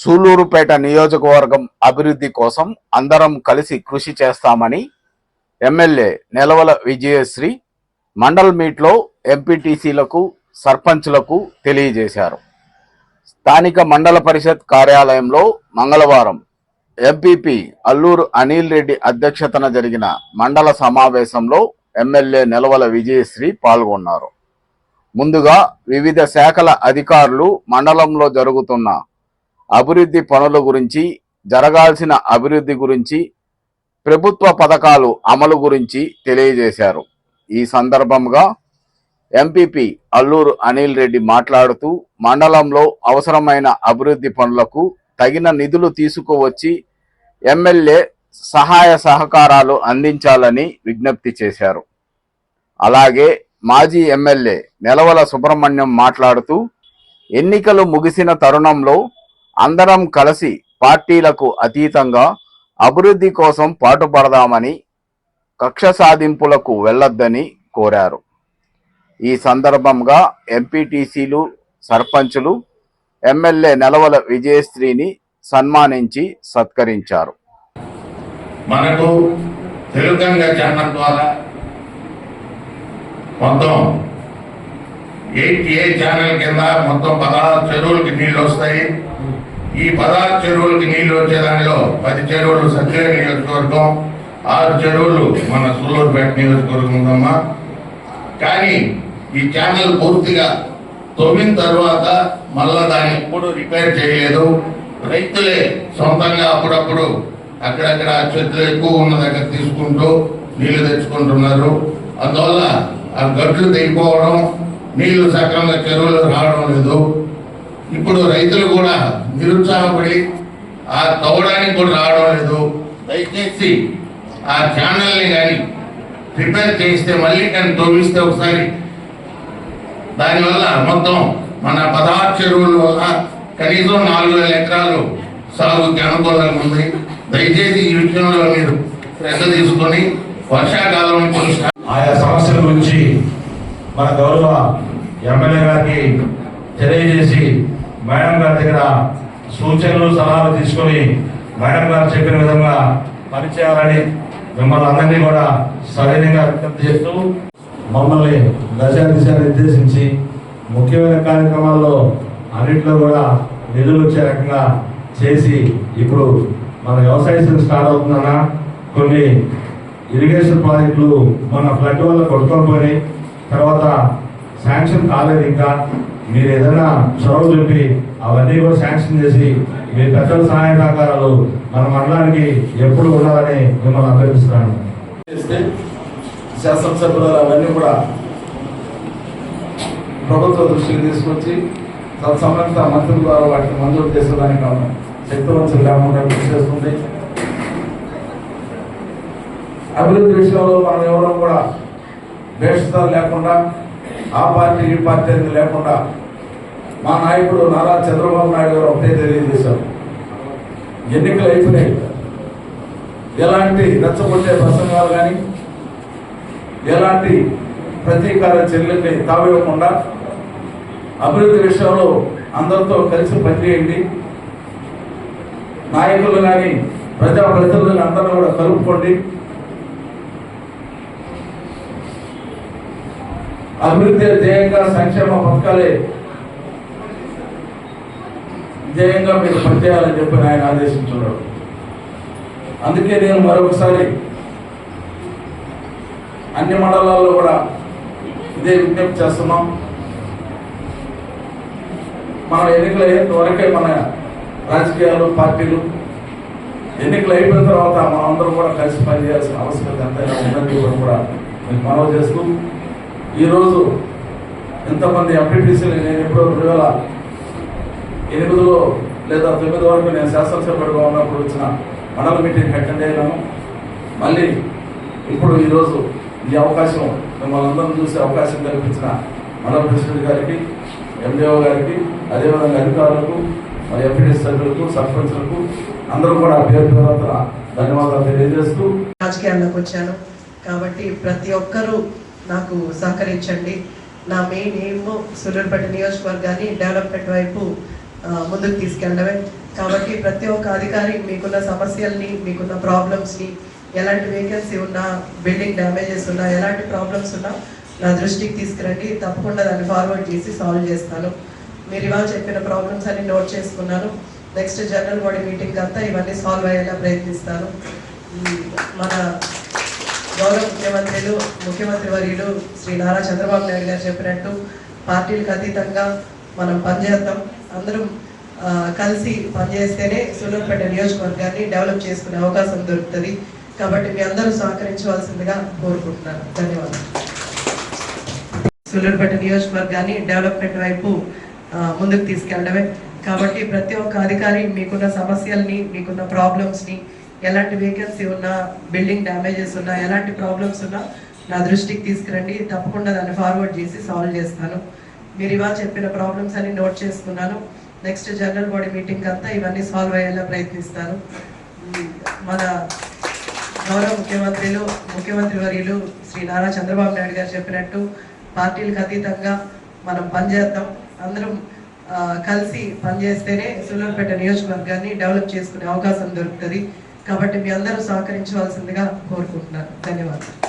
సూళ్లూరుపేట నియోజకవర్గం అభివృద్ధి కోసం అందరం కలిసి కృషి చేస్తామని ఎమ్మెల్యే నెలవల విజయశ్రీ మండల్ మీట్లో ఎంపీటీసీలకు సర్పంచ్లకు తెలియజేశారు. స్థానిక మండల పరిషత్ కార్యాలయంలో మంగళవారం ఎంపీపీ అల్లూరు అనిల్ రెడ్డి అధ్యక్షతన జరిగిన మండల సమావేశంలో ఎమ్మెల్యే నెలవల విజయశ్రీ పాల్గొన్నారు. ముందుగా వివిధ శాఖల అధికారులు మండలంలో జరుగుతున్న అభివృద్ధి పనుల గురించి, జరగాల్సిన అభివృద్ధి గురించి, ప్రభుత్వ పథకాలు అమలు గురించి తెలియజేశారు. ఈ సందర్భంగా ఎంపీపీ అల్లూరు అనిల్ రెడ్డి మాట్లాడుతూ మండలంలో అవసరమైన అభివృద్ధి పనులకు తగిన నిధులు తీసుకువచ్చి ఎమ్మెల్యే సహాయ సహకారాలు అందించాలని విజ్ఞప్తి చేశారు. అలాగే మాజీ ఎమ్మెల్యే నెలవల సుబ్రహ్మణ్యం మాట్లాడుతూ ఎన్నికలు ముగిసిన తరుణంలో అందరం కలిసి పార్టీలకు అతీతంగా అభివృద్ధి కోసం పాటుపడదామని, కక్ష సాధింపులకు వెళ్లొద్దని కోరారు. ఈ సందర్భంగా ఎంపీటీసీలు, సర్పంచులు ఎమ్మెల్యే నెలవల విజయశ్రీని సన్మానించి సత్కరించారు. మనకు తెలుగంగ ఛానల్ ద్వారా మొత్తం 8A ఛానల్ కింద మొత్తం 16 చెరువులకి నీళ్లు వస్తాయి. ఈ 16 చెరువులకి నీళ్లు వచ్చే దానిలో 10 చెరువులు సత్య నియోజకవర్గం, 6 చెరువులు మన సూళ్లూరుపేట నియోజకవర్గం ఉందమ్మా. కానీ ఈ ఛానల్ పూర్తిగా తవ్విన తర్వాత మళ్ళా దాన్ని ఎప్పుడు రిపేర్ చేయలేదు. రైతులే సొంతంగా అప్పుడప్పుడు అక్కడక్కడ చెట్లు ఎక్కువ ఉన్న దగ్గర తీసుకుంటూ నీళ్లు తెచ్చుకుంటున్నారు. అందువల్ల ఆ గట్లు తెగిపోవడం, నీళ్లు సక్రమంగా చెరువులు రావడం లేదు. ఇప్పుడు రైతులు కూడా నిరుత్సాహపడి ఆ తవ్వడానికి కూడా రావడం లేదు. దయచేసి ఆ ఛానల్ని కానీ రిపేర్ చేయిస్తే, మళ్ళీ కానీ తవ్విస్తే ఒకసారి, దానివల్ల మొత్తం మన 16 చెరువుల వల్ల కనీసం 4,000 ఎకరాలు సాగుకి అనుకూలంగా ఉంది. దయచేసి ఈ విషయంలో మీరు శ్రద్ధ తీసుకొని వర్షాకాలం ఆయా సమస్యల గురించి మన గౌరవ ఎమ్మెల్యే గారికి తెలియజేసి మేడం గారి దగ్గర సూచనలు సలహాలు తీసుకొని మేడం గారు చెప్పిన విధంగా పనిచేయాలని మిమ్మల్ని అందరినీ కూడా సరైనంగా విజ్ఞప్తి చేస్తూ మమ్మల్ని దశ నిర్దేశించి ముఖ్యమైన కార్యక్రమాల్లో అన్నింటిలో కూడా నిధులు వచ్చే రకంగా చేసి ఇప్పుడు మన వ్యవసాయ స్టార్ట్ అవుతుందన్నా కొన్ని ఇరిగేషన్ ప్రాజెక్టులు మన ఫ్లడ్ వల్ల కొట్టుకొని పోయినాయి, తర్వాత శాంక్షన్ కాలేదు. ఇంకా మీరు ఏదైనా చొరవ చూపి అవన్నీ కూడా శాంక్షన్ చేసి మీ పెద్దల సహాయ సహకారాలు మన మండలానికి ఎప్పుడు ఉండాలని మిమ్మల్ని అభ్యర్థిస్తున్నాను. శాసనసభ్యులు అవన్నీ కూడా ప్రభుత్వ దృష్టికి తీసుకొచ్చి సంబంధిత మంత్రుల ద్వారా వాటిని మంజూరు చేసేదానికి శక్తివంతులు లేకుండా కృషి చేస్తుంది. అభివృద్ధి విషయంలో మనం ఎవరో కూడా భేషతాలు లేకుండా, ఆ పార్టీ ఈ పార్టీ అనేది లేకుండా మా నాయకుడు నారా చంద్రబాబు నాయుడు గారు ఒకటే తెలియజేశారు. ఎన్నికలు అయిపోయినాయి, ఎలాంటి రెచ్చగొట్టే ప్రసంగాలు కానీ ఎలాంటి ప్రతీకార చర్యలకి తావివ్వకుండా అభివృద్ధి విషయంలో అందరితో కలిసి పనిచేయండి, నాయకులు కానీ ప్రజాప్రతినిధులను అందరూ కూడా కలుపుకోండి, అభివృద్ధి ధ్యేయంగా సంక్షేమ పథకాలే ధ్యేయంగా మీరు పనిచేయాలని చెప్పి ఆయన ఆదేశించున్నాడు. అందుకే నేను మరొకసారి అన్ని మండలాల్లో కూడా ఇదే విజ్ఞప్తి చేస్తున్నాం. మనం ఎన్నికలు అయ్యేంత వరకే మన రాజకీయాలు, పార్టీలు, ఎన్నికలు అయిపోయిన తర్వాత మనం అందరం కూడా కలిసి పనిచేయాల్సిన అవసరం ఎంతైనా ఉందని కూడా మీకు మనవి చేస్తూ, ఈరోజు ఎంతమంది ఎంపీటీసీలు నేను ఎప్పుడో 2008లో లేదా 2009 వరకు నేను శాసనసభ్యుడిగా ఉన్నప్పుడు వచ్చిన మండల మీటింగ్ అటెండ్ అయ్యాను. మళ్ళీ ఇప్పుడు ఈరోజు ఈ అవకాశం మిమ్మల్ని అందరం చూసే అవకాశం కల్పించిన మండల ప్రెసిడెంట్ గారికి, ఎండిఓ గారికి, అదేవిధంగా అధికారులకు, మరి ఎంపీటీ సభ్యులకు, సర్పంచులకు అందరూ కూడా పేరు పేరున ధన్యవాదాలు తెలియజేస్తూ రాజకీయాల్లోకి వచ్చాను. కాబట్టి ప్రతి ఒక్కరూ నాకు సహకరించండి. నా మెయిన్ ఎయిమ్ సూళ్లూరుపేట నియోజకవర్గాన్ని డెవలప్మెంట్ వైపు ముందుకు తీసుకెళ్ళడమే. కాబట్టి ప్రతి ఒక్క అధికారి మీకున్న సమస్యల్ని, మీకున్న ప్రాబ్లమ్స్ని, ఎలాంటి వేకెన్సీ ఉన్నా, బిల్డింగ్ డ్యామేజెస్ ఉన్నా, ఎలాంటి ప్రాబ్లమ్స్ ఉన్నా నా దృష్టికి తీసుకురండి. తప్పకుండా దాన్ని ఫార్వర్డ్ చేసి సాల్వ్ చేస్తాను. మీరు ఇవాళ చెప్పిన ప్రాబ్లమ్స్ అన్ని నోట్ చేసుకున్నాను. నెక్స్ట్ జనరల్ బాడీ మీటింగ్ అంతా ఇవన్నీ సాల్వ్ అయ్యేలా ప్రయత్నిస్తాను. మన గౌరవ ముఖ్యమంత్రి వర్యులు శ్రీ నారా చంద్రబాబు నాయుడు గారు చెప్పినట్టు పార్టీలకు అతీతంగా మనం పనిచేద్దాం. అందరం కలిసి పనిచేస్తేనే సూలూరుపేట నియోజకవర్గాన్ని డెవలప్ చేసుకునే అవకాశం దొరుకుతుంది. కాబట్టి మీ అందరూ సహకరించవలసిందిగా కోరుకుంటున్నాను. ధన్యవాదాలు. సూలూరుపేట నియోజకవర్గాన్ని డెవలప్మెంట్ వైపు ముందుకు తీసుకెళ్ళడమే. కాబట్టి ప్రతి ఒక్క అధికారి మీకున్న సమస్యల్ని, మీకున్న ప్రాబ్లమ్స్ని, ఎలాంటి వేకెన్సీ ఉన్నా, బిల్డింగ్ డ్యామేజెస్ ఉన్నా, ఎలాంటి ప్రాబ్లమ్స్ ఉన్నా నా దృష్టికి తీసుకురండి. తప్పకుండా దాన్ని ఫార్వర్డ్ చేసి సాల్వ్ చేస్తాను. మీరు ఇవాళ చెప్పిన ప్రాబ్లమ్స్ అన్ని నోట్ చేసుకున్నాను. నెక్స్ట్ జనరల్ బాడీ మీటింగ్ అంతా ఇవన్నీ సాల్వ్ అయ్యేలా ప్రయత్నిస్తాను. మన గౌరవ ముఖ్యమంత్రి వర్యులు శ్రీ నారా చంద్రబాబు నాయుడు గారు చెప్పినట్టు పార్టీలకు అతీతంగా మనం పనిచేద్దాం. అందరం కలిసి పనిచేస్తేనే సూలూరుపేట నియోజకవర్గాన్ని డెవలప్ చేసుకునే అవకాశం దొరుకుతుంది. కాబట్టి మీ అందరూ సహకరించవలసిందిగా కోరుకుంటున్నాను. ధన్యవాదాలు.